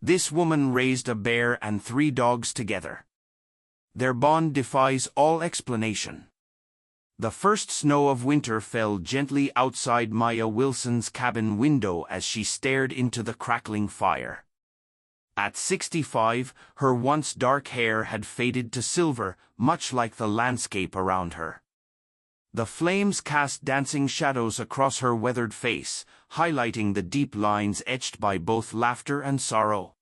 This woman raised a bear and 3 dogs together. Their bond defies all explanation. The first snow of winter fell gently outside Maya Wilson's cabin window as she stared into the crackling fire. At 65, her once dark hair had faded to silver, much like the landscape around her. The flames cast dancing shadows across her weathered face, highlighting the deep lines etched by both laughter and sorrow.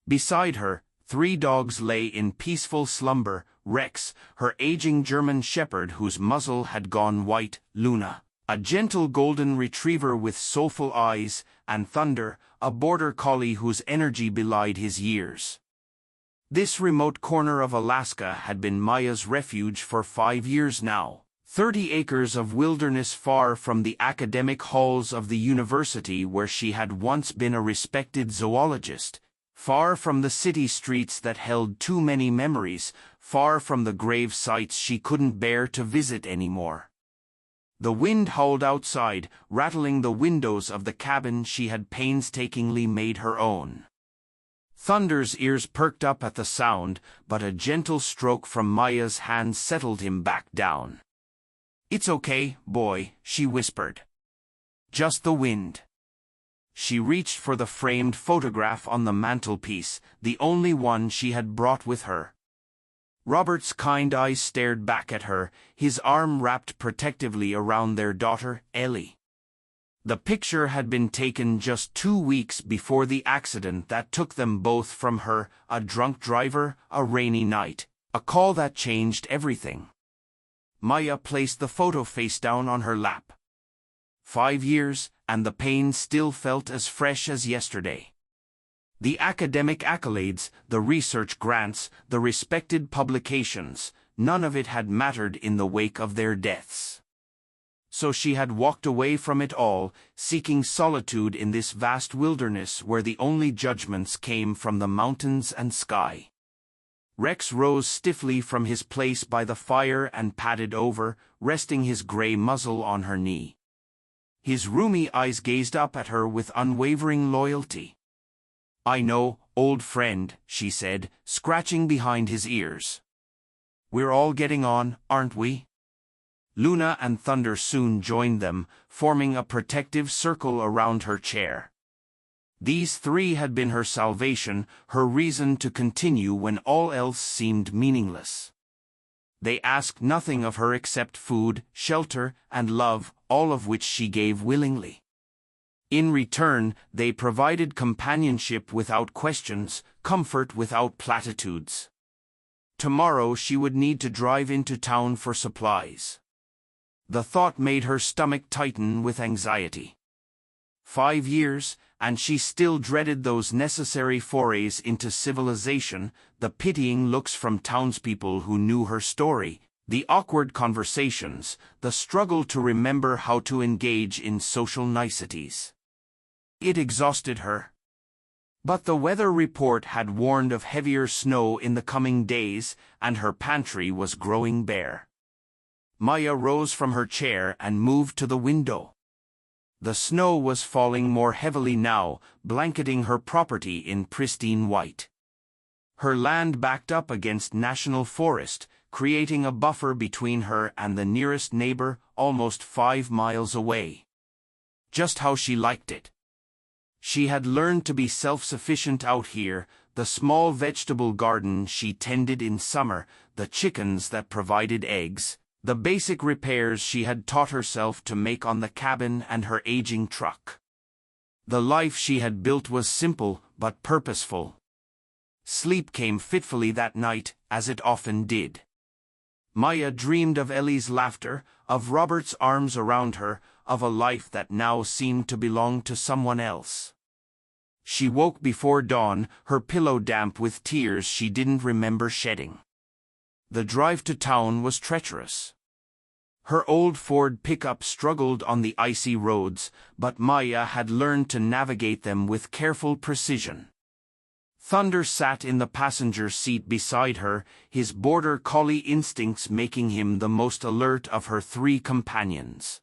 Beside her, 3 dogs lay in peaceful slumber: Rex, her aging German shepherd whose muzzle had gone white; Luna, a gentle golden retriever with soulful eyes; and Thunder, a border collie whose energy belied his years. This remote corner of Alaska had been Maya's refuge for 5 years now. 30 acres of wilderness far from the academic halls of the university where she had once been a respected zoologist, far from the city streets that held too many memories, far from the grave sites she couldn't bear to visit anymore. The wind howled outside, rattling the windows of the cabin she had painstakingly made her own. Thunder's ears perked up at the sound, but a gentle stroke from Maya's hand settled him back down. "It's okay, boy," she whispered. "Just the wind." She reached for the framed photograph on the mantelpiece, the only one she had brought with her. Robert's kind eyes stared back at her, his arm wrapped protectively around their daughter, Ellie. The picture had been taken just 2 weeks before the accident that took them both from her: a drunk driver, a rainy night, a call that changed everything. Maya placed the photo face down on her lap. 5 years, and the pain still felt as fresh as yesterday. The academic accolades, the research grants, the respected publications, none of it had mattered in the wake of their deaths. So she had walked away from it all, seeking solitude in this vast wilderness where the only judgments came from the mountains and sky. Rex rose stiffly from his place by the fire and padded over, resting his gray muzzle on her knee. His rheumy eyes gazed up at her with unwavering loyalty. "I know, old friend," she said, scratching behind his ears. "We're all getting on, aren't we?" Luna and Thunder soon joined them, forming a protective circle around her chair. These 3 had been her salvation, her reason to continue when all else seemed meaningless. They asked nothing of her except food, shelter, and love, all of which she gave willingly. In return, they provided companionship without questions, comfort without platitudes. Tomorrow she would need to drive into town for supplies. The thought made her stomach tighten with anxiety. 5 years, and she still dreaded those necessary forays into civilization, the pitying looks from townspeople who knew her story, the awkward conversations, the struggle to remember how to engage in social niceties. It exhausted her. But the weather report had warned of heavier snow in the coming days, and her pantry was growing bare. Maya rose from her chair and moved to the window. The snow was falling more heavily now, blanketing her property in pristine white. Her land backed up against national forest, creating a buffer between her and the nearest neighbor, almost 5 miles away. Just how she liked it. She had learned to be self-sufficient out here: the small vegetable garden she tended in summer, the chickens that provided eggs, the basic repairs she had taught herself to make on the cabin and her aging truck. The life she had built was simple, but purposeful. Sleep came fitfully that night, as it often did. Maya dreamed of Ellie's laughter, of Robert's arms around her, of a life that now seemed to belong to someone else. She woke before dawn, her pillow damp with tears she didn't remember shedding. The drive to town was treacherous. Her old Ford pickup struggled on the icy roads, but Maya had learned to navigate them with careful precision. Thunder sat in the passenger seat beside her, his border collie instincts making him the most alert of her 3 companions.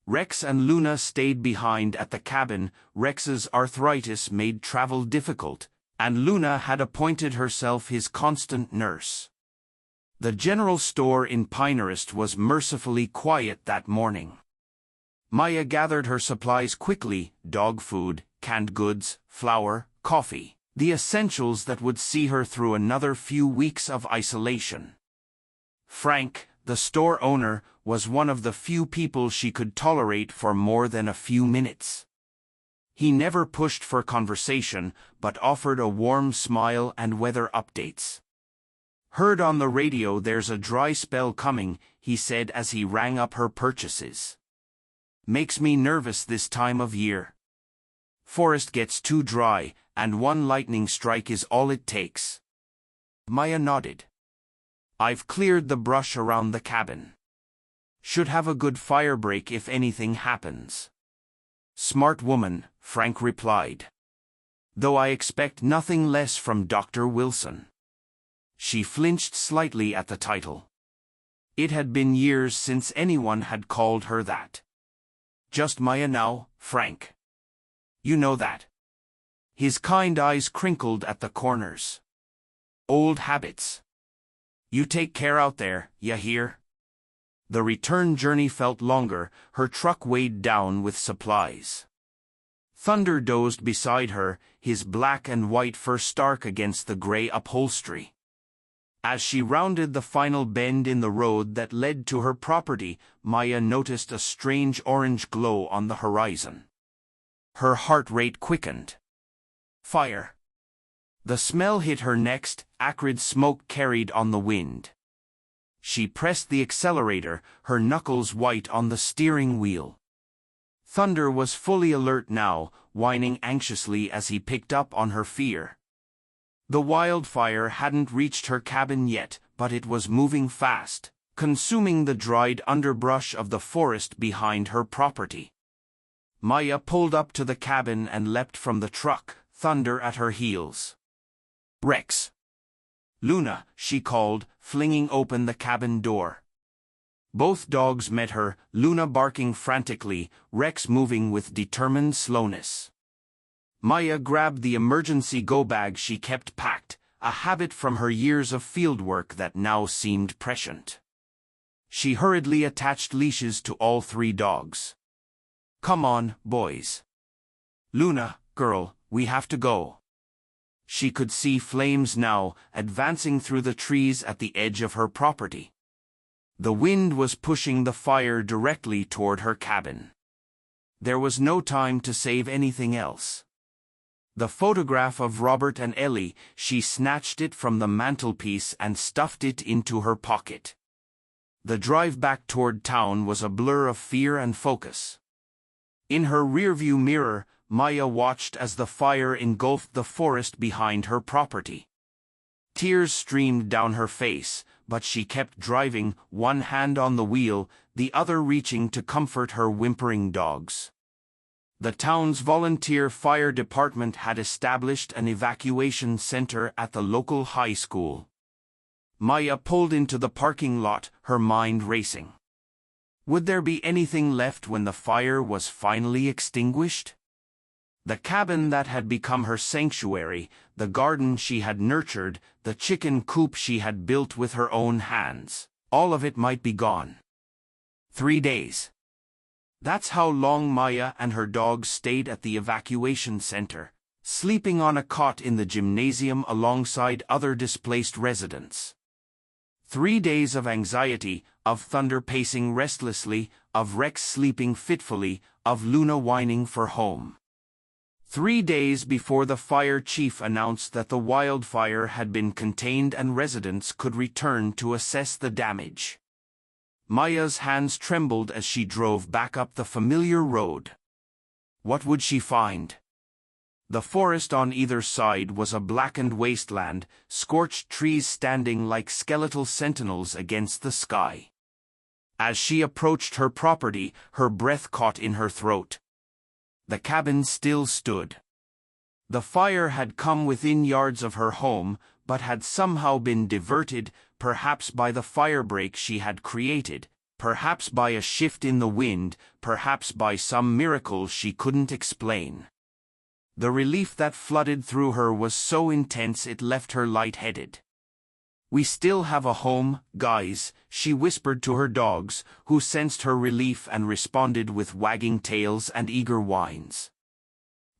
Rex and Luna stayed behind at the cabin. Rex's arthritis made travel difficult, and Luna had appointed herself his constant nurse. The general store in Pinehurst was mercifully quiet that morning. Maya gathered her supplies quickly: dog food, canned goods, flour, coffee, the essentials that would see her through another few weeks of isolation. Frank, the store owner, was one of the few people she could tolerate for more than a few minutes. He never pushed for conversation, but offered a warm smile and weather updates. "Heard on the radio there's a dry spell coming," he said as he rang up her purchases. "Makes me nervous this time of year. Forest gets too dry, and one lightning strike is all it takes." Maya nodded. "I've cleared the brush around the cabin. Should have a good fire break if anything happens." "Smart woman," Frank replied. "Though I expect nothing less from Dr. Wilson." She flinched slightly at the title. It had been years since anyone had called her that. "Just Maya now, Frank. You know that." His kind eyes crinkled at the corners. "Old habits. You take care out there, ya hear?" The return journey felt longer, her truck weighed down with supplies. Thunder dozed beside her, his black and white fur stark against the gray upholstery. As she rounded the final bend in the road that led to her property, Maya noticed a strange orange glow on the horizon. Her heart rate quickened. Fire. The smell hit her next, acrid smoke carried on the wind. She pressed the accelerator, her knuckles white on the steering wheel. Thunder was fully alert now, whining anxiously as he picked up on her fear. The wildfire hadn't reached her cabin yet, but it was moving fast, consuming the dried underbrush of the forest behind her property. Maya pulled up to the cabin and leapt from the truck, Thunder at her heels. "Rex." "Luna," she called, flinging open the cabin door. Both dogs met her, Luna barking frantically, Rex moving with determined slowness. Maya grabbed the emergency go-bag she kept packed, a habit from her years of fieldwork that now seemed prescient. She hurriedly attached leashes to all three dogs. "Come on, boys. Luna, girl, we have to go." She could see flames now, advancing through the trees at the edge of her property. The wind was pushing the fire directly toward her cabin. There was no time to save anything else. The photograph of Robert and Ellie, she snatched it from the mantelpiece and stuffed it into her pocket. The drive back toward town was a blur of fear and focus. In her rearview mirror, Maya watched as the fire engulfed the forest behind her property. Tears streamed down her face, but she kept driving, one hand on the wheel, the other reaching to comfort her whimpering dogs. The town's volunteer fire department had established an evacuation center at the local high school. Maya pulled into the parking lot, her mind racing. Would there be anything left when the fire was finally extinguished? The cabin that had become her sanctuary, the garden she had nurtured, the chicken coop she had built with her own hands, all of it might be gone. 3 days. That's how long Maya and her dogs stayed at the evacuation center, sleeping on a cot in the gymnasium alongside other displaced residents. 3 days of anxiety, of Thunder pacing restlessly, of Rex sleeping fitfully, of Luna whining for home. 3 days before the fire chief announced that the wildfire had been contained and residents could return to assess the damage. Maya's hands trembled as she drove back up the familiar road. What would she find? The forest on either side was a blackened wasteland, scorched trees standing like skeletal sentinels against the sky. As she approached her property, her breath caught in her throat. The cabin still stood. The fire had come within yards of her home, but had somehow been diverted, perhaps by the firebreak she had created, perhaps by a shift in the wind, perhaps by some miracle she couldn't explain. The relief that flooded through her was so intense it left her lightheaded. "We still have a home, guys," she whispered to her dogs, who sensed her relief and responded with wagging tails and eager whines.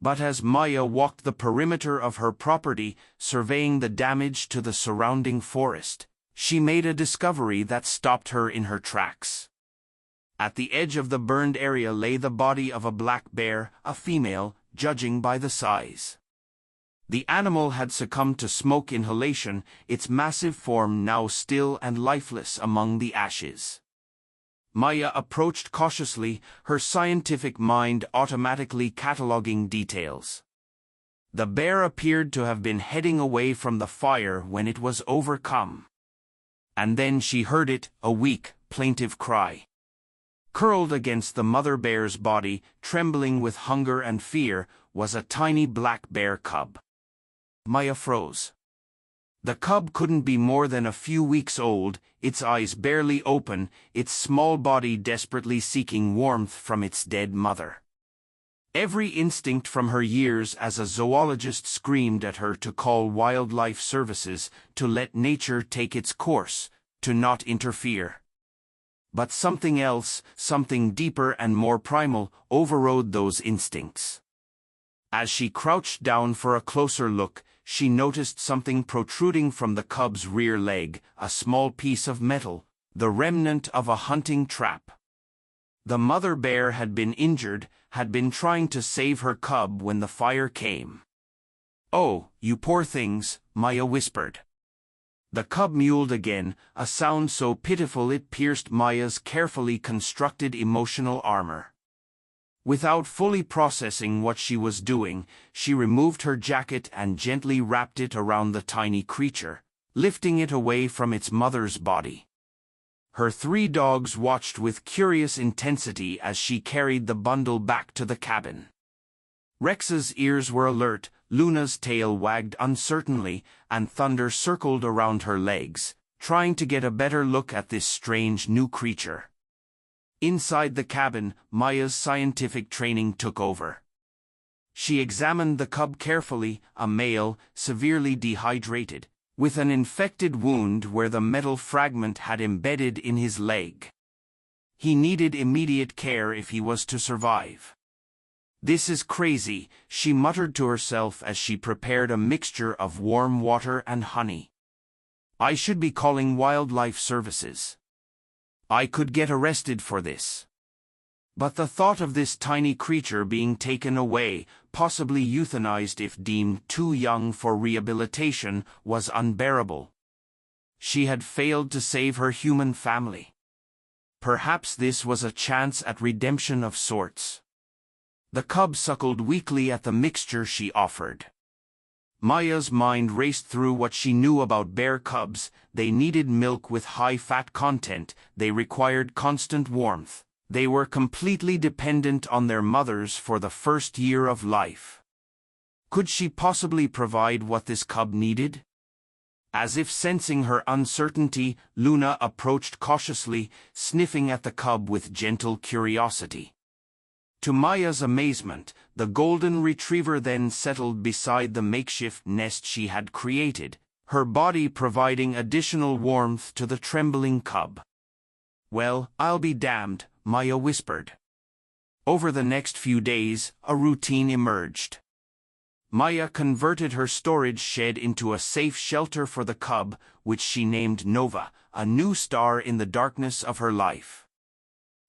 But as Maya walked the perimeter of her property, surveying the damage to the surrounding forest, she made a discovery that stopped her in her tracks. At the edge of the burned area lay the body of a black bear, a female, judging by the size. The animal had succumbed to smoke inhalation, its massive form now still and lifeless among the ashes. Maya approached cautiously, her scientific mind automatically cataloging details. The bear appeared to have been heading away from the fire when it was overcome. And then she heard it, a weak, plaintive cry. Curled against the mother bear's body, trembling with hunger and fear, was a tiny black bear cub. Maya froze. The cub couldn't be more than a few weeks old, its eyes barely open, its small body desperately seeking warmth from its dead mother. Every instinct from her years as a zoologist screamed at her to call wildlife services, to let nature take its course, to not interfere. But something else, something deeper and more primal, overrode those instincts. As she crouched down for a closer look, she noticed something protruding from the cub's rear leg, a small piece of metal, the remnant of a hunting trap. The mother bear had been injured, had been trying to save her cub when the fire came. "Oh, you poor things," Maya whispered. The cub mewed again, a sound so pitiful it pierced Maya's carefully constructed emotional armor. Without fully processing what she was doing, she removed her jacket and gently wrapped it around the tiny creature, lifting it away from its mother's body. Her 3 dogs watched with curious intensity as she carried the bundle back to the cabin. Rex's ears were alert, Luna's tail wagged uncertainly, and Thunder circled around her legs, trying to get a better look at this strange new creature. Inside the cabin, Maya's scientific training took over. She examined the cub carefully, a male, severely dehydrated, with an infected wound where the metal fragment had embedded in his leg. He needed immediate care if he was to survive. "This is crazy," she muttered to herself as she prepared a mixture of warm water and honey. "I should be calling wildlife services. I could get arrested for this." But the thought of this tiny creature being taken away, possibly euthanized if deemed too young for rehabilitation, was unbearable. She had failed to save her human family. Perhaps this was a chance at redemption of sorts. The cub suckled weakly at the mixture she offered. Maya's mind raced through what she knew about bear cubs. They needed milk with high fat content, they required constant warmth, they were completely dependent on their mothers for the first year of life. Could she possibly provide what this cub needed? As if sensing her uncertainty, Luna approached cautiously, sniffing at the cub with gentle curiosity. To Maya's amazement, the golden retriever then settled beside the makeshift nest she had created, her body providing additional warmth to the trembling cub. "Well, I'll be damned," Maya whispered. Over the next few days, a routine emerged. Maya converted her storage shed into a safe shelter for the cub, which she named Nova, a new star in the darkness of her life.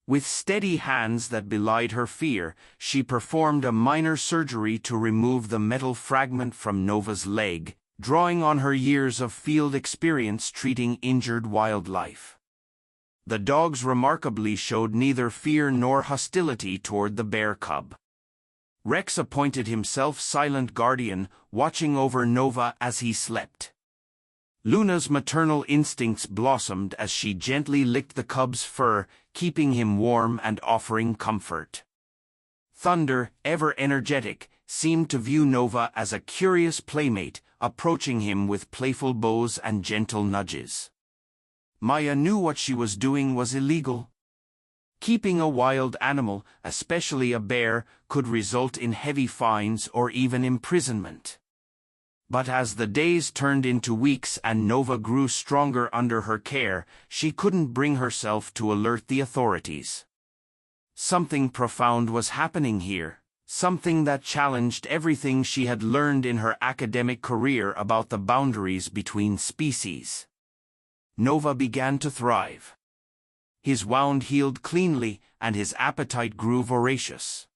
With steady hands that belied her fear, she performed a minor surgery to remove the metal fragment from Nova's leg, drawing on her years of field experience treating injured wildlife. The dogs remarkably showed neither fear nor hostility toward the bear cub. Rex appointed himself silent guardian, watching over Nova as he slept. Luna's maternal instincts blossomed as she gently licked the cub's fur, keeping him warm and offering comfort. Thunder, ever energetic, seemed to view Nova as a curious playmate, approaching him with playful bows and gentle nudges. Maya knew what she was doing was illegal, Keeping a wild animal, especially a bear, could result in heavy fines or even imprisonment. But as the days turned into weeks and Nova grew stronger under her care, she couldn't bring herself to alert the authorities. Something profound was happening here, something that challenged everything she had learned in her academic career about the boundaries between species. Nova began to thrive. His wound healed cleanly, and his appetite grew voracious.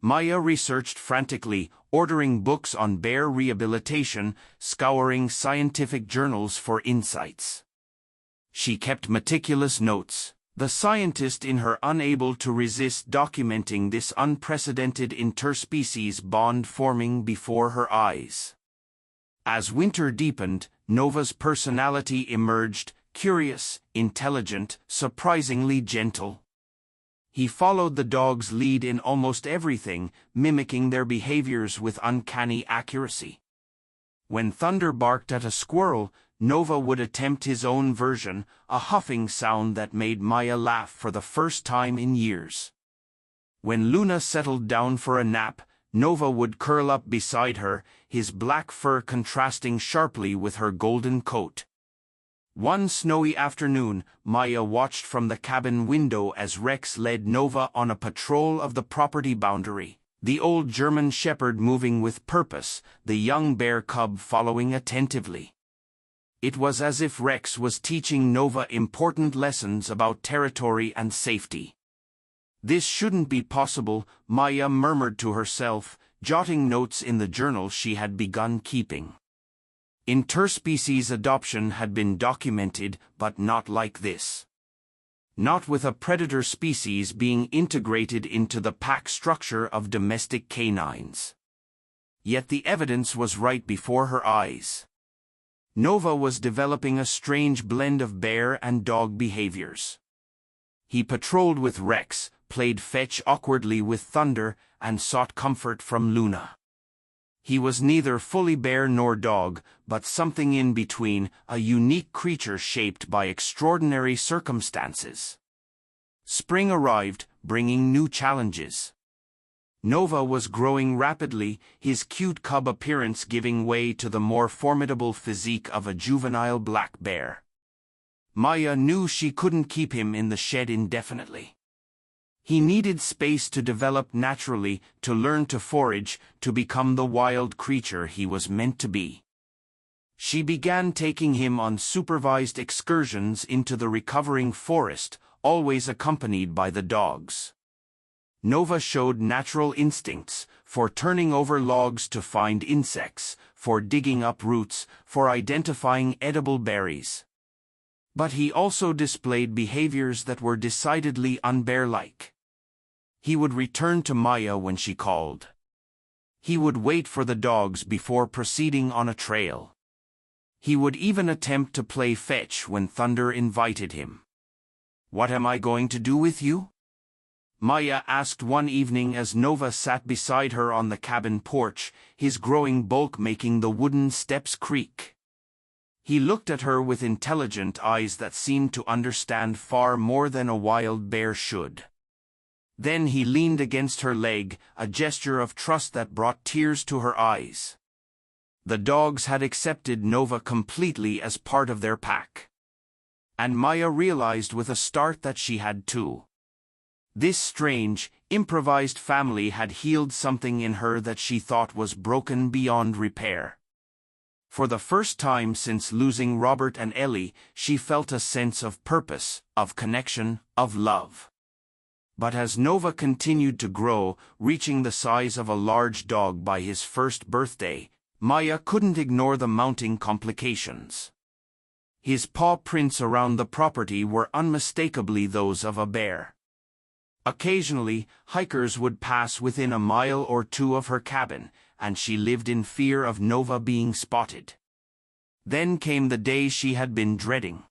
Maya researched frantically, ordering books on bear rehabilitation, scouring scientific journals for insights. She kept meticulous notes, the scientist in her unable to resist documenting this unprecedented interspecies bond forming before her eyes. As winter deepened, Nova's personality emerged, curious, intelligent, surprisingly gentle. He followed the dog's lead in almost everything, mimicking their behaviors with uncanny accuracy. When Thunder barked at a squirrel, Nova would attempt his own version, a huffing sound that made Maya laugh for the first time in years. When Luna settled down for a nap, Nova would curl up beside her, his black fur contrasting sharply with her golden coat. One snowy afternoon, Maya watched from the cabin window as Rex led Nova on a patrol of the property boundary, the old German shepherd moving with purpose, the young bear cub following attentively. It was as if Rex was teaching Nova important lessons about territory and safety. This shouldn't be possible, Maya murmured to herself, jotting notes in the journal she had begun keeping. Interspecies adoption had been documented, but not like this. Not with a predator species being integrated into the pack structure of domestic canines. Yet the evidence was right before her eyes. Nova was developing a strange blend of bear and dog behaviors. He patrolled with Rex, played fetch awkwardly with Thunder, and sought comfort from Luna. He was neither fully bear nor dog, but something in between, a unique creature shaped by extraordinary circumstances. Spring arrived, bringing new challenges. Nova was growing rapidly, his cute cub appearance giving way to the more formidable physique of a juvenile black bear. Maya knew she couldn't keep him in the shed indefinitely. He needed space to develop naturally, to learn to forage, to become the wild creature he was meant to be. She began taking him on supervised excursions into the recovering forest, always accompanied by the dogs. Nova showed natural instincts, for turning over logs to find insects, for digging up roots, for identifying edible berries. But he also displayed behaviors that were decidedly unbear-like. He would return to Maya when she called. He would wait for the dogs before proceeding on a trail. He would even attempt to play fetch when Thunder invited him. "What am I going to do with you?" Maya asked one evening as Nova sat beside her on the cabin porch, his growing bulk making the wooden steps creak. He looked at her with intelligent eyes that seemed to understand far more than a wild bear should. Then he leaned against her leg, a gesture of trust that brought tears to her eyes. The dogs had accepted Nova completely as part of their pack. And Maya realized with a start that she had too. This strange, improvised family had healed something in her that she thought was broken beyond repair. For the first time since losing Robert and Ellie, she felt a sense of purpose, of connection, of love. But as Nova continued to grow, reaching the size of a large dog by his first birthday, Maya couldn't ignore the mounting complications. His paw prints around the property were unmistakably those of a bear. Occasionally, hikers would pass within a mile or two of her cabin, and she lived in fear of Nova being spotted. Then came the day she had been dreading.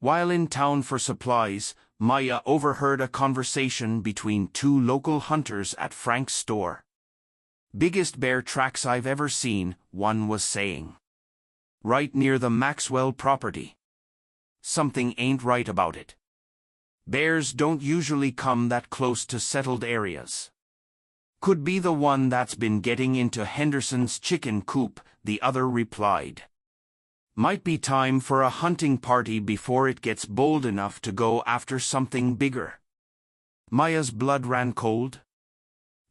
While in town for supplies, Maya overheard a conversation between two local hunters at Frank's store. "Biggest bear tracks I've ever seen," one was saying. "Right near the Maxwell property. Something ain't right about it." Bears don't usually come that close to settled areas. Could be the one that's been getting into Henderson's chicken coop, the other replied. Might be time for a hunting party before it gets bold enough to go after something bigger. Maya's blood ran cold.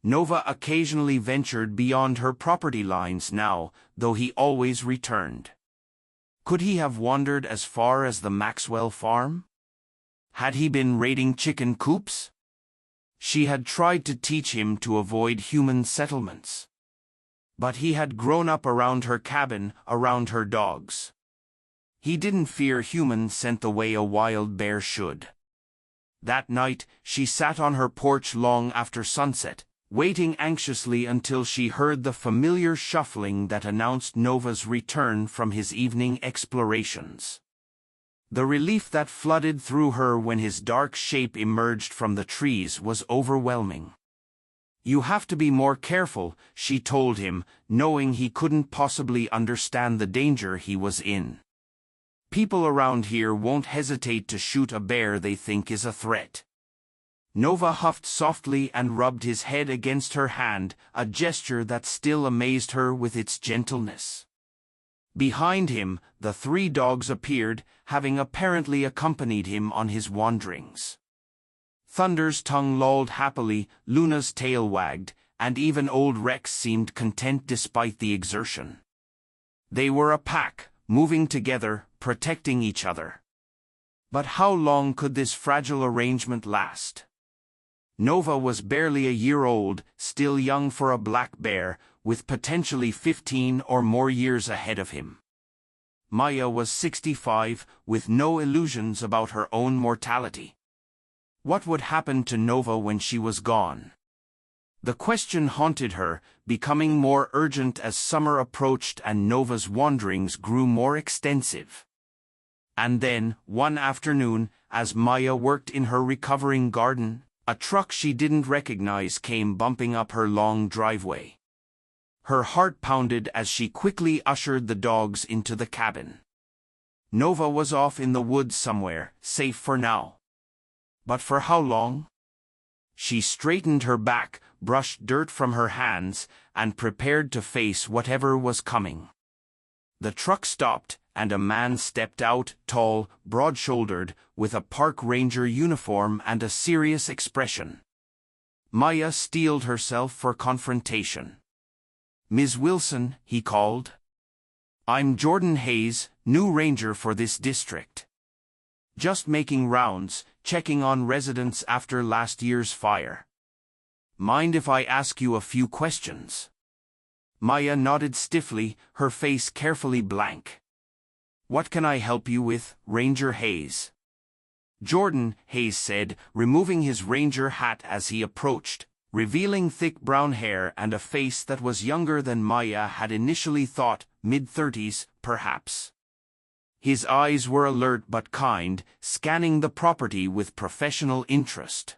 Nova occasionally ventured beyond her property lines now, though he always returned. Could he have wandered as far as the Maxwell farm? Had he been raiding chicken coops? She had tried to teach him to avoid human settlements. But he had grown up around her cabin, around her dogs. He didn't fear human scent the way a wild bear should. That night, she sat on her porch long after sunset, waiting anxiously until she heard the familiar shuffling that announced Nova's return from his evening explorations. The relief that flooded through her when his dark shape emerged from the trees was overwhelming. You have to be more careful, she told him, knowing he couldn't possibly understand the danger he was in. People around here won't hesitate to shoot a bear they think is a threat. Nova huffed softly and rubbed his head against her hand, a gesture that still amazed her with its gentleness. Behind him, the 3 dogs appeared, having apparently accompanied him on his wanderings. Thunder's tongue lolled happily, Luna's tail wagged, and even old Rex seemed content despite the exertion. They were a pack, moving together, protecting each other. But how long could this fragile arrangement last? Nova was barely a year old, still young for a black bear, with potentially 15 or more years ahead of him. Maya was 65, with no illusions about her own mortality. What would happen to Nova when she was gone? The question haunted her, becoming more urgent as summer approached and Nova's wanderings grew more extensive. And then, one afternoon, as Maya worked in her recovering garden, a truck she didn't recognize came bumping up her long driveway. Her heart pounded as she quickly ushered the dogs into the cabin. Nova was off in the woods somewhere, safe for now. But for how long? She straightened her back, brushed dirt from her hands, and prepared to face whatever was coming. The truck stopped, and a man stepped out, tall, broad-shouldered, with a park ranger uniform and a serious expression. Maya steeled herself for confrontation. "Ms. Wilson," he called. "I'm Jordan Hayes, new ranger for this district. Just making rounds, checking on residents after last year's fire. Mind if I ask you a few questions?" Maya nodded stiffly, her face carefully blank. "What can I help you with, Ranger Hayes?" "Jordan," Hayes said, removing his ranger hat as he approached, revealing thick brown hair and a face that was younger than Maya had initially thought, mid-30s, perhaps. His eyes were alert but kind, scanning the property with professional interest.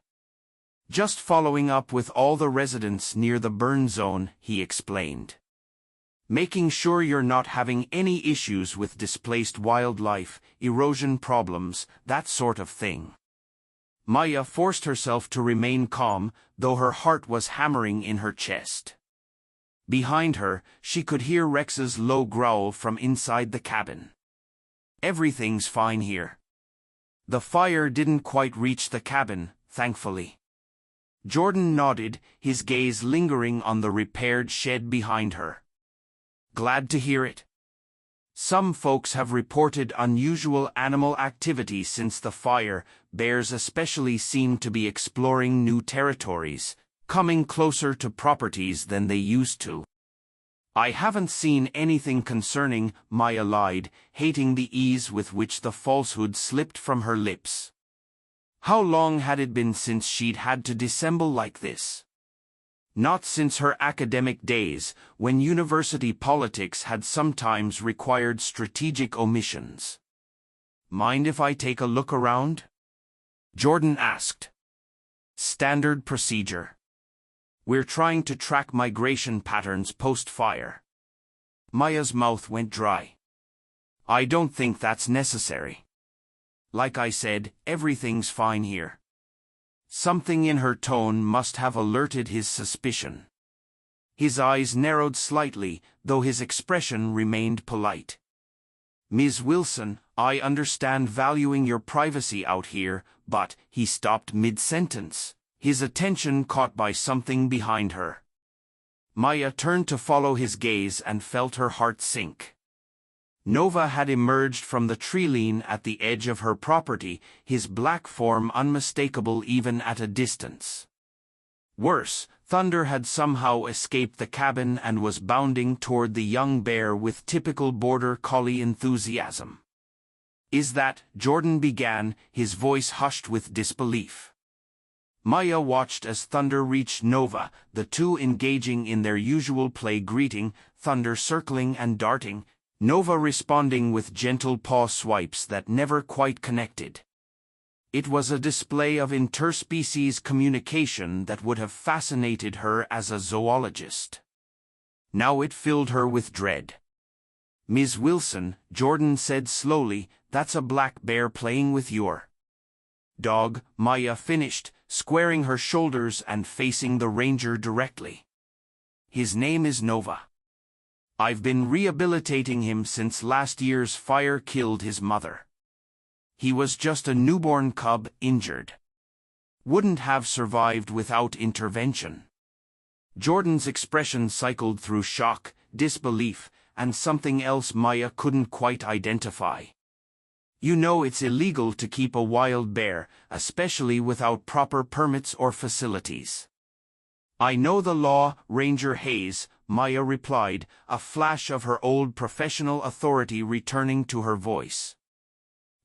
"Just following up with all the residents near the burn zone," he explained. "Making sure you're not having any issues with displaced wildlife, erosion problems, that sort of thing." Maya forced herself to remain calm, though her heart was hammering in her chest. Behind her, she could hear Rex's low growl from inside the cabin. "Everything's fine here." The fire didn't quite reach the cabin, thankfully. Jordan nodded, his gaze lingering on the repaired shed behind her. "Glad to hear it. Some folks have reported unusual animal activity since the fire. Bears especially seem to be exploring new territories, coming closer to properties than they used to." "I haven't seen anything concerning," Maya lied, hating the ease with which the falsehood slipped from her lips. How long had it been since she'd had to dissemble like this? Not since her academic days, when university politics had sometimes required strategic omissions. "Mind if I take a look around?" Jordan asked. "Standard procedure. We're trying to track migration patterns post-fire." Maya's mouth went dry. "I don't think that's necessary." Like I said, everything's fine here. Something in her tone must have alerted his suspicion. His eyes narrowed slightly, though his expression remained polite. Ms. Wilson, I understand valuing your privacy out here, but he stopped mid-sentence, his attention caught by something behind her. Maya turned to follow his gaze and felt her heart sink. Nova had emerged from the tree-line at the edge of her property, his black form unmistakable even at a distance. Worse, Thunder had somehow escaped the cabin and was bounding toward the young bear with typical border collie enthusiasm. Is that, Jordan began, his voice hushed with disbelief. Maya watched as Thunder reached Nova, the two engaging in their usual play greeting, Thunder circling and darting, Nova responding with gentle paw swipes that never quite connected. It was a display of interspecies communication that would have fascinated her as a zoologist. Now it filled her with dread. Ms. Wilson, Jordan said slowly, that's a black bear playing with your dog, Maya finished, squaring her shoulders and facing the ranger directly. His name is Nova. I've been rehabilitating him since last year's fire killed his mother. He was just a newborn cub, injured. Wouldn't have survived without intervention. Jordan's expression cycled through shock, disbelief, and something else Maya couldn't quite identify. You know it's illegal to keep a wild bear, especially without proper permits or facilities. I know the law, Ranger Hayes, Maya replied, a flash of her old professional authority returning to her voice.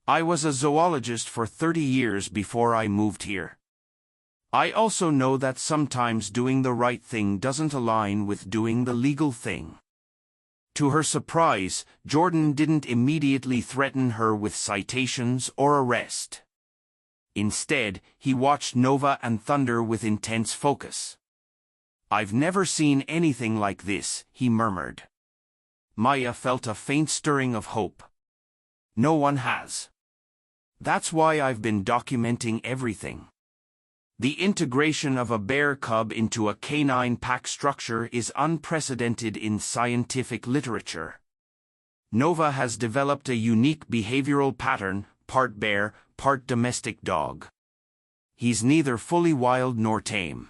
I was a zoologist for 30 years before I moved here. I also know that sometimes doing the right thing doesn't align with doing the legal thing. To her surprise, Jordan didn't immediately threaten her with citations or arrest. Instead, he watched Nova and Thunder with intense focus. I've never seen anything like this, he murmured. Maya felt a faint stirring of hope. No one has. That's why I've been documenting everything. The integration of a bear cub into a canine pack structure is unprecedented in scientific literature. Nova has developed a unique behavioral pattern, part bear, part domestic dog. He's neither fully wild nor tame.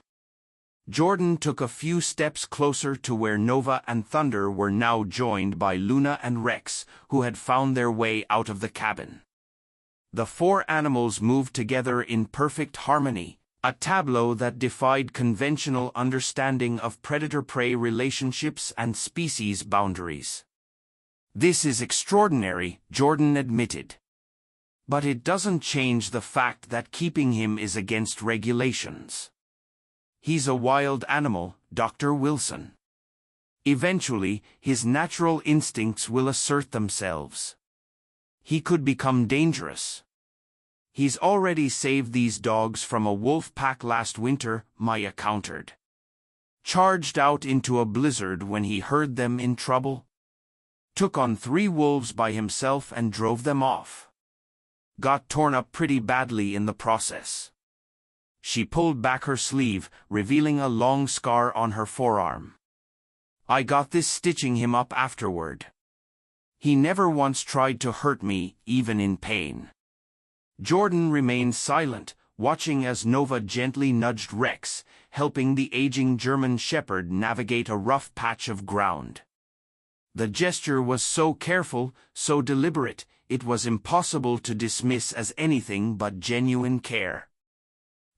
Jordan took a few steps closer to where Nova and Thunder were now joined by Luna and Rex, who had found their way out of the cabin. The four animals moved together in perfect harmony, a tableau that defied conventional understanding of predator-prey relationships and species boundaries. This is extraordinary, Jordan admitted. But it doesn't change the fact that keeping him is against regulations. He's a wild animal, Dr. Wilson. Eventually, his natural instincts will assert themselves. He could become dangerous. He's already saved these dogs from a wolf pack last winter, Maya countered. Charged out into a blizzard when he heard them in trouble. Took on 3 wolves by himself and drove them off. Got torn up pretty badly in the process. She pulled back her sleeve, revealing a long scar on her forearm. I got this stitching him up afterward. He never once tried to hurt me, even in pain. Jordan remained silent, watching as Nova gently nudged Rex, helping the aging German shepherd navigate a rough patch of ground. The gesture was so careful, so deliberate, it was impossible to dismiss as anything but genuine care.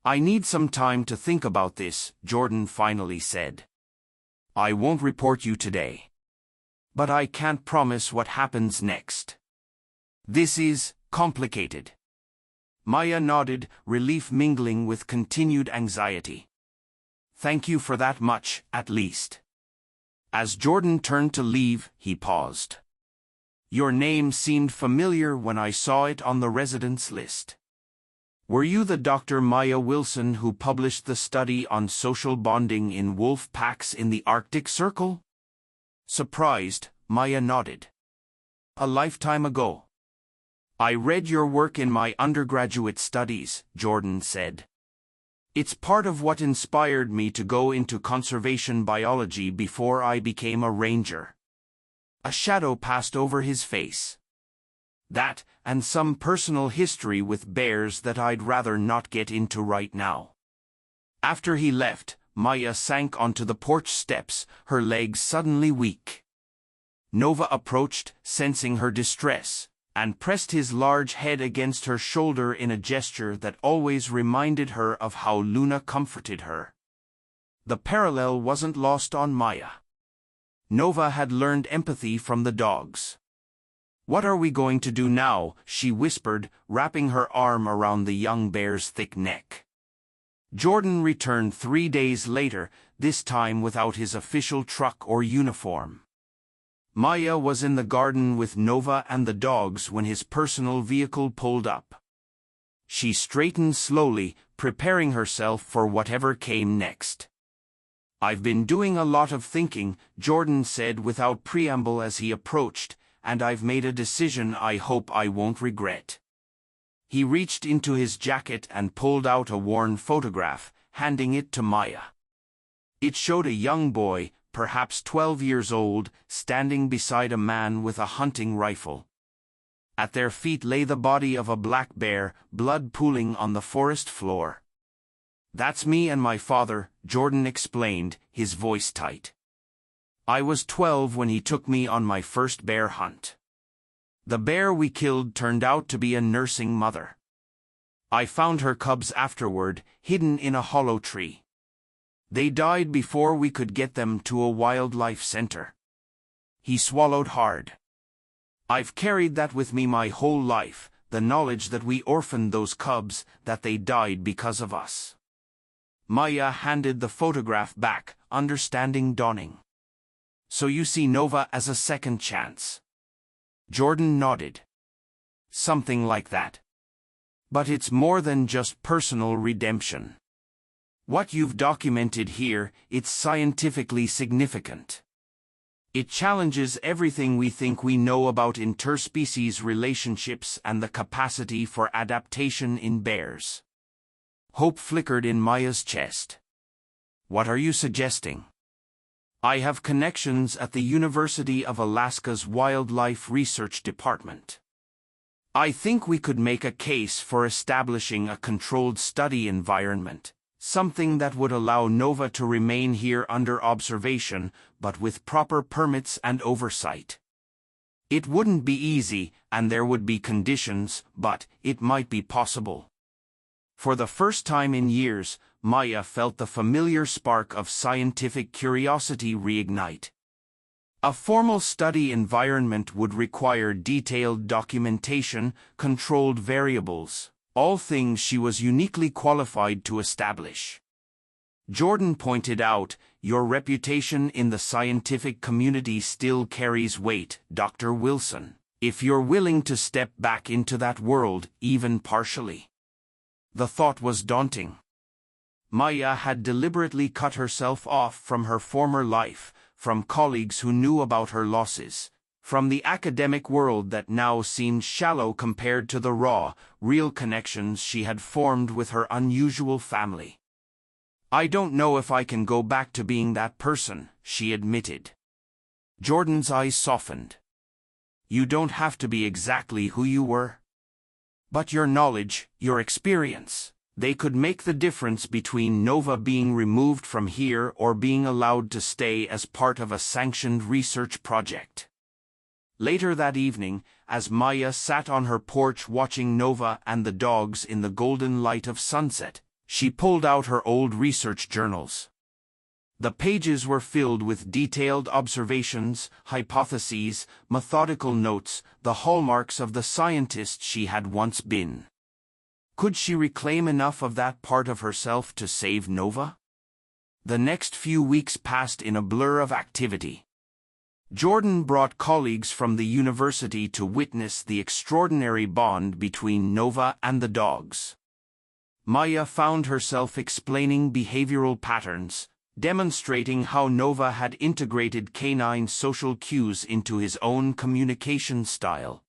I need some time to think about this, Jordan finally said. I won't report you today. But I can't promise what happens next. This is complicated. Maya nodded, relief mingling with continued anxiety. Thank you for that much, at least. As Jordan turned to leave, he paused. Your name seemed familiar when I saw it on the residence list. Were you the Dr. Maya Wilson who published the study on social bonding in wolf packs in the Arctic Circle? Surprised, Maya nodded. A lifetime ago. I read your work in my undergraduate studies, Jordan said. It's part of what inspired me to go into conservation biology before I became a ranger. A shadow passed over his face. That, and some personal history with bears that I'd rather not get into right now. After he left, Maya sank onto the porch steps, her legs suddenly weak. Nova approached, sensing her distress, and pressed his large head against her shoulder in a gesture that always reminded her of how Luna comforted her. The parallel wasn't lost on Maya. Nova had learned empathy from the dogs. "What are we going to do now?" she whispered, wrapping her arm around the young bear's thick neck. Jordan returned 3 days later, this time without his official truck or uniform. Maya was in the garden with Nova and the dogs when his personal vehicle pulled up. She straightened slowly, preparing herself for whatever came next. "I've been doing a lot of thinking," Jordan said without preamble as he approached, "and I've made a decision I hope I won't regret." He reached into his jacket and pulled out a worn photograph, handing it to Maya. It showed a young boy, perhaps 12 years old, standing beside a man with a hunting rifle. At their feet lay the body of a black bear, blood pooling on the forest floor. "That's me and my father," Jordan explained, his voice tight. "I was 12 when he took me on my first bear hunt. The bear we killed turned out to be a nursing mother. I found her cubs afterward, hidden in a hollow tree. They died before we could get them to a wildlife center." He swallowed hard. "I've carried that with me my whole life, the knowledge that we orphaned those cubs, that they died because of us." Maya handed the photograph back, understanding dawning. "So you see Nova as a second chance?" Jordan nodded. "Something like that. But it's more than just personal redemption. What you've documented here, it's scientifically significant. It challenges everything we think we know about interspecies relationships and the capacity for adaptation in bears." Hope flickered in Maya's chest. "What are you suggesting?" "I have connections at the University of Alaska's Wildlife Research Department. I think we could make a case for establishing a controlled study environment, something that would allow Nova to remain here under observation, but with proper permits and oversight. It wouldn't be easy, and there would be conditions, but it might be possible." For the first time in years, Maya felt the familiar spark of scientific curiosity reignite. A formal study environment would require detailed documentation, controlled variables, all things she was uniquely qualified to establish. Jordan pointed out, "Your reputation in the scientific community still carries weight, Dr. Wilson, if you're willing to step back into that world, even partially." The thought was daunting. Maya had deliberately cut herself off from her former life, from colleagues who knew about her losses, from the academic world that now seemed shallow compared to the raw, real connections she had formed with her unusual family. "I don't know if I can go back to being that person," she admitted. Jordan's eyes softened. "You don't have to be exactly who you were. But your knowledge, your experience, they could make the difference between Nova being removed from here or being allowed to stay as part of a sanctioned research project." Later that evening, as Maya sat on her porch watching Nova and the dogs in the golden light of sunset, she pulled out her old research journals. The pages were filled with detailed observations, hypotheses, methodical notes, the hallmarks of the scientist she had once been. Could she reclaim enough of that part of herself to save Nova? The next few weeks passed in a blur of activity. Jordan brought colleagues from the university to witness the extraordinary bond between Nova and the dogs. Maya found herself explaining behavioral patterns, demonstrating how Nova had integrated canine social cues into his own communication style.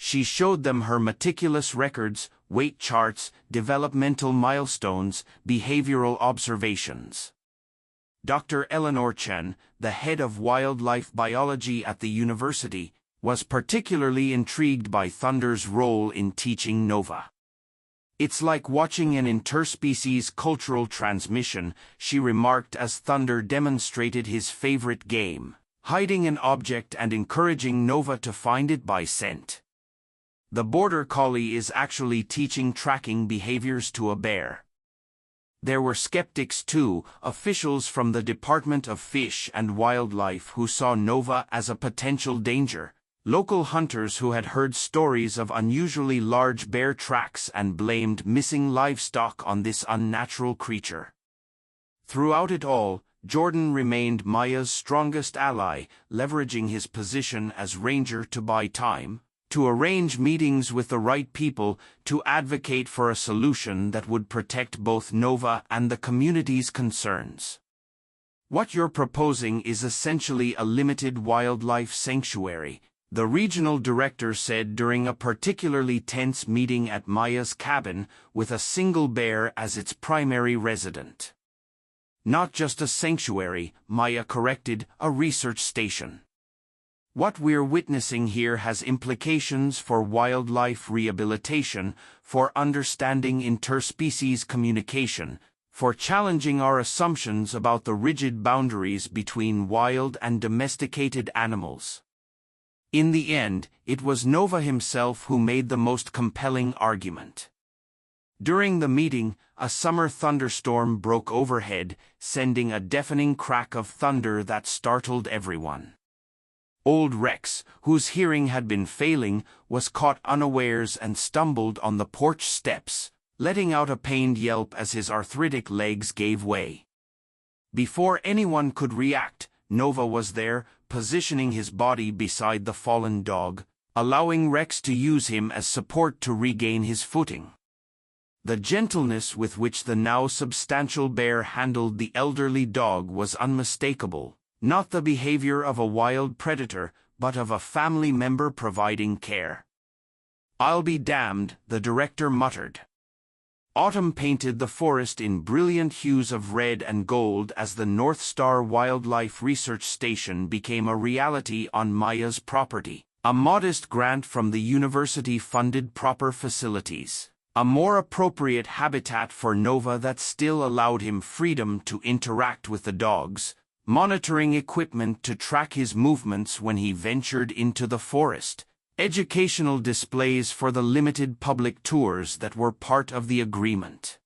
She showed them her meticulous records, weight charts, developmental milestones, behavioral observations. Dr. Eleanor Chen, the head of wildlife biology at the university, was particularly intrigued by Thunder's role in teaching Nova. "It's like watching an interspecies cultural transmission," she remarked as Thunder demonstrated his favorite game, hiding an object and encouraging Nova to find it by scent. "The border collie is actually teaching tracking behaviors to a bear." There were skeptics too, officials from the Department of Fish and Wildlife who saw Nova as a potential danger, local hunters who had heard stories of unusually large bear tracks and blamed missing livestock on this unnatural creature. Throughout it all, Jordan remained Maya's strongest ally, leveraging his position as ranger to buy time, to arrange meetings with the right people, to advocate for a solution that would protect both Nova and the community's concerns. "What you're proposing is essentially a limited wildlife sanctuary," the regional director said during a particularly tense meeting at Maya's cabin, with a single bear as its primary resident. "Not just a sanctuary," Maya corrected, "a research station. What we're witnessing here has implications for wildlife rehabilitation, for understanding interspecies communication, for challenging our assumptions about the rigid boundaries between wild and domesticated animals." In the end, it was Nova himself who made the most compelling argument. During the meeting, a summer thunderstorm broke overhead, sending a deafening crack of thunder that startled everyone. Old Rex, whose hearing had been failing, was caught unawares and stumbled on the porch steps, letting out a pained yelp as his arthritic legs gave way. Before anyone could react, Nova was there, positioning his body beside the fallen dog, allowing Rex to use him as support to regain his footing. The gentleness with which the now substantial bear handled the elderly dog was unmistakable. Not the behavior of a wild predator, but of a family member providing care. "I'll be damned," the director muttered. Autumn painted the forest in brilliant hues of red and gold as the North Star Wildlife Research Station became a reality on Maya's property. A modest grant from the university funded proper facilities, a more appropriate habitat for Nova that still allowed him freedom to interact with the dogs, monitoring equipment to track his movements when he ventured into the forest, educational displays for the limited public tours that were part of the agreement.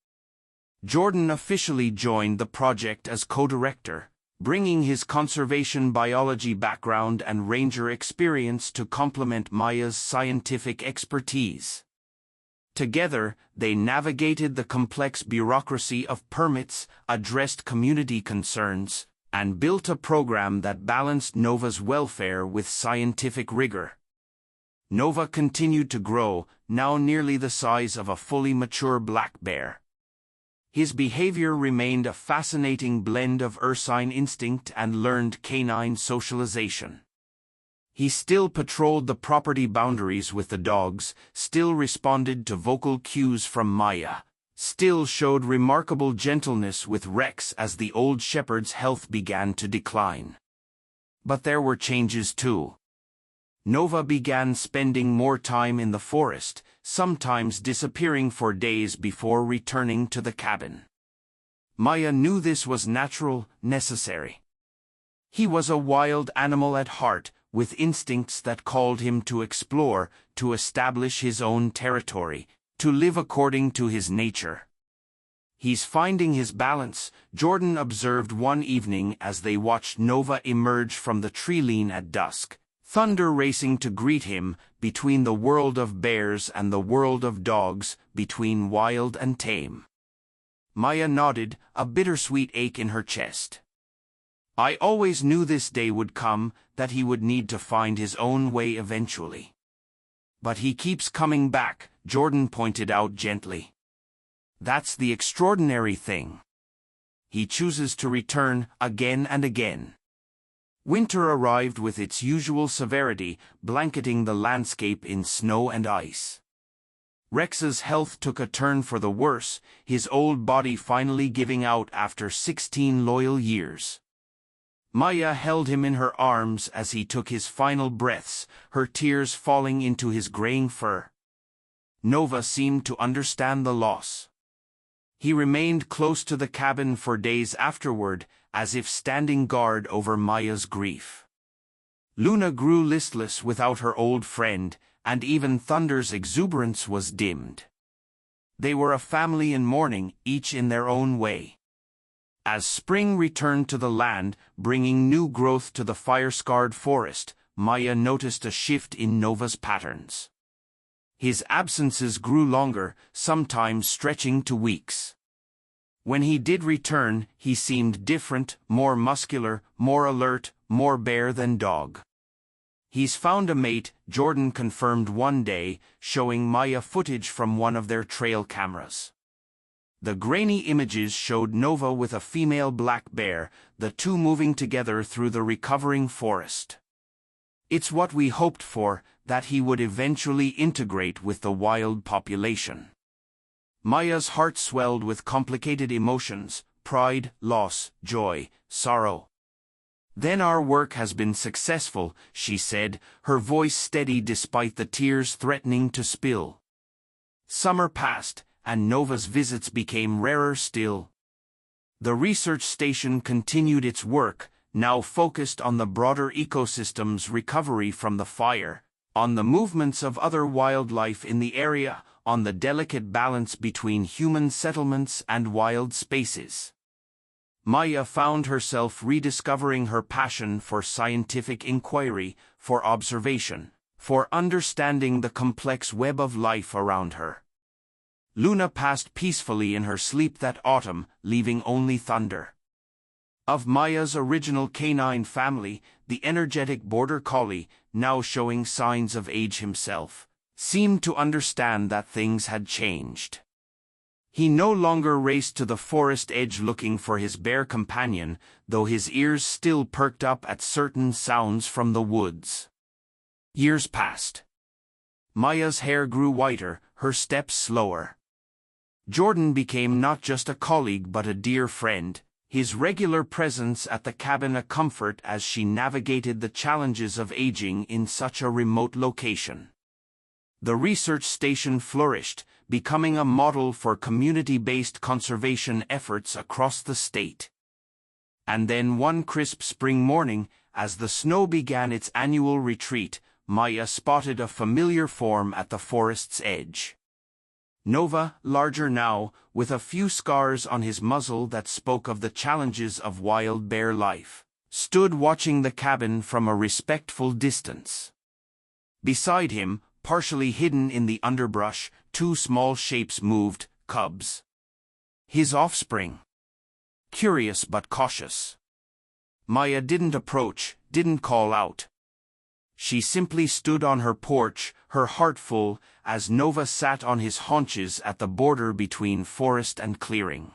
Jordan officially joined the project as co-director, bringing his conservation biology background and ranger experience to complement Maya's scientific expertise. Together, they navigated the complex bureaucracy of permits, addressed community concerns, and built a program that balanced Nova's welfare with scientific rigor. Nova continued to grow, now nearly the size of a fully mature black bear. His behavior remained a fascinating blend of ursine instinct and learned canine socialization. He still patrolled the property boundaries with the dogs, still responded to vocal cues from Maya, still showed remarkable gentleness with Rex as the old shepherd's health began to decline. But there were changes too. Nova began spending more time in the forest, sometimes disappearing for days before returning to the cabin. Maya knew this was natural, necessary. He was a wild animal at heart, with instincts that called him to explore, to establish his own territory, to live according to his nature. "He's finding his balance," Jordan observed one evening as they watched Nova emerge from the tree line at dusk, thunder racing to greet him, between the world of bears and the world of dogs, between wild and tame. Maya nodded, a bittersweet ache in her chest. "I always knew this day would come, that he would need to find his own way eventually. But he keeps coming back," Jordan pointed out gently. "That's the extraordinary thing. He chooses to return again and again." Winter arrived with its usual severity, blanketing the landscape in snow and ice. Rex's health took a turn for the worse, his old body finally giving out after 16 loyal years. Maya held him in her arms as he took his final breaths, her tears falling into his graying fur. Nova seemed to understand the loss. He remained close to the cabin for days afterward, as if standing guard over Maya's grief. Luna grew listless without her old friend, and even Thunder's exuberance was dimmed. They were a family in mourning, each in their own way. As spring returned to the land, bringing new growth to the fire-scarred forest, Maya noticed a shift in Nova's patterns. His absences grew longer, sometimes stretching to weeks. When he did return, he seemed different, more muscular, more alert, more bear than dog. "He's found a mate," Jordan confirmed one day, showing Maya footage from one of their trail cameras. The grainy images showed Nova with a female black bear, the two moving together through the recovering forest. "It's what we hoped for, that he would eventually integrate with the wild population." Maya's heart swelled with complicated emotions: pride, loss, joy, sorrow. "Then our work has been successful," she said, her voice steady despite the tears threatening to spill. Summer passed, and Nova's visits became rarer still. The research station continued its work, now focused on the broader ecosystem's recovery from the fire, on the movements of other wildlife in the area, on the delicate balance between human settlements and wild spaces. Maya found herself rediscovering her passion for scientific inquiry, for observation, for understanding the complex web of life around her. Luna passed peacefully in her sleep that autumn, leaving only Thunder. Of Maya's original canine family, the energetic border collie, now showing signs of age himself, seemed to understand that things had changed. He no longer raced to the forest edge looking for his bear companion, though his ears still perked up at certain sounds from the woods. Years passed. Maya's hair grew whiter, her steps slower. Jordan became not just a colleague but a dear friend, his regular presence at the cabin a comfort as she navigated the challenges of aging in such a remote location. The research station flourished, becoming a model for community-based conservation efforts across the state. And then one crisp spring morning, as the snow began its annual retreat, Maya spotted a familiar form at the forest's edge. Nova, larger now, with a few scars on his muzzle that spoke of the challenges of wild bear life, stood watching the cabin from a respectful distance. Beside him, partially hidden in the underbrush, two small shapes moved, cubs. His offspring. Curious but cautious. Maya didn't approach, didn't call out. She simply stood on her porch, her heart full, as Nova sat on his haunches at the border between forest and clearing.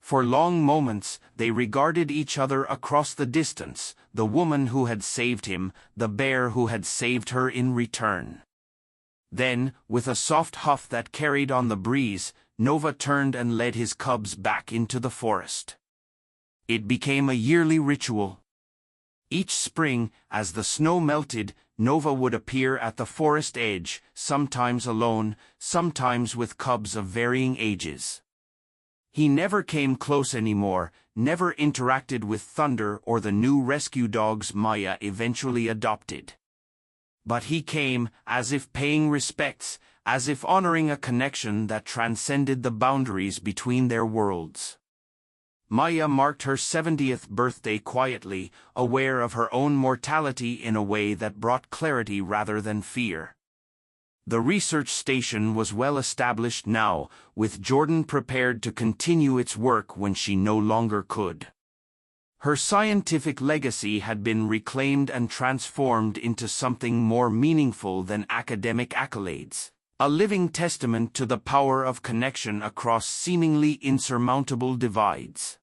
For long moments, they regarded each other across the distance, the woman who had saved him, the bear who had saved her in return. Then, with a soft huff that carried on the breeze, Nova turned and led his cubs back into the forest. It became a yearly ritual. Each spring, as the snow melted, Nova would appear at the forest edge, sometimes alone, sometimes with cubs of varying ages. He never came close anymore, never interacted with Thunder or the new rescue dogs Maya eventually adopted. But he came, as if paying respects, as if honoring a connection that transcended the boundaries between their worlds. Maya marked her 70th birthday quietly, aware of her own mortality in a way that brought clarity rather than fear. The research station was well established now, with Jordan prepared to continue its work when she no longer could. Her scientific legacy had been reclaimed and transformed into something more meaningful than academic accolades, a living testament to the power of connection across seemingly insurmountable divides.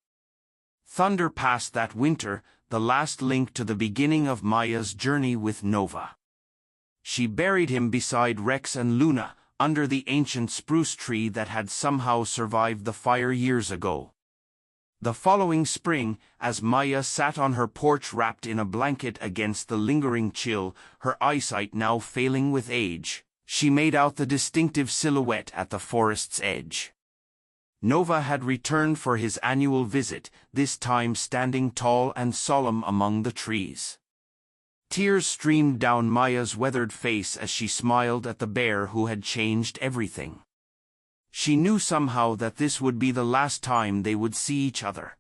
Thunder passed that winter, the last link to the beginning of Maya's journey with Nova. She buried him beside Rex and Luna, under the ancient spruce tree that had somehow survived the fire years ago. The following spring, as Maya sat on her porch wrapped in a blanket against the lingering chill, her eyesight now failing with age, she made out the distinctive silhouette at the forest's edge. Nova had returned for his annual visit, this time standing tall and solemn among the trees. Tears streamed down Maya's weathered face as she smiled at the bear who had changed everything. She knew somehow that this would be the last time they would see each other.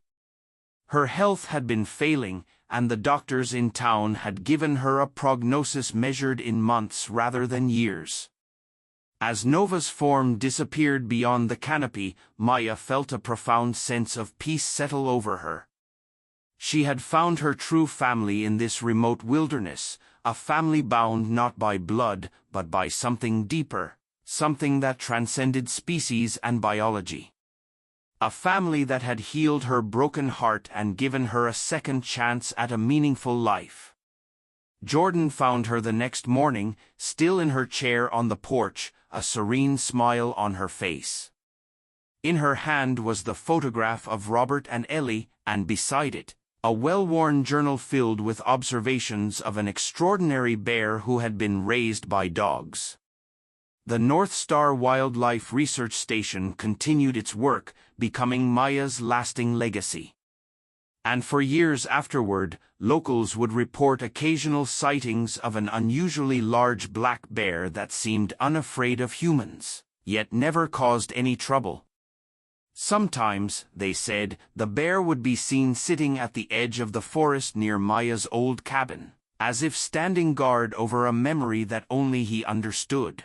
Her health had been failing, and the doctors in town had given her a prognosis measured in months rather than years. As Nova's form disappeared beyond the canopy, Maya felt a profound sense of peace settle over her. She had found her true family in this remote wilderness, a family bound not by blood, but by something deeper, something that transcended species and biology. A family that had healed her broken heart and given her a second chance at a meaningful life. Jordan found her the next morning, still in her chair on the porch, a serene smile on her face. In her hand was the photograph of Robert and Ellie, and beside it, a well-worn journal filled with observations of an extraordinary bear who had been raised by dogs. The North Star Wildlife Research Station continued its work, becoming Maya's lasting legacy. And for years afterward, locals would report occasional sightings of an unusually large black bear that seemed unafraid of humans, yet never caused any trouble. Sometimes, they said, the bear would be seen sitting at the edge of the forest near Maya's old cabin, as if standing guard over a memory that only he understood.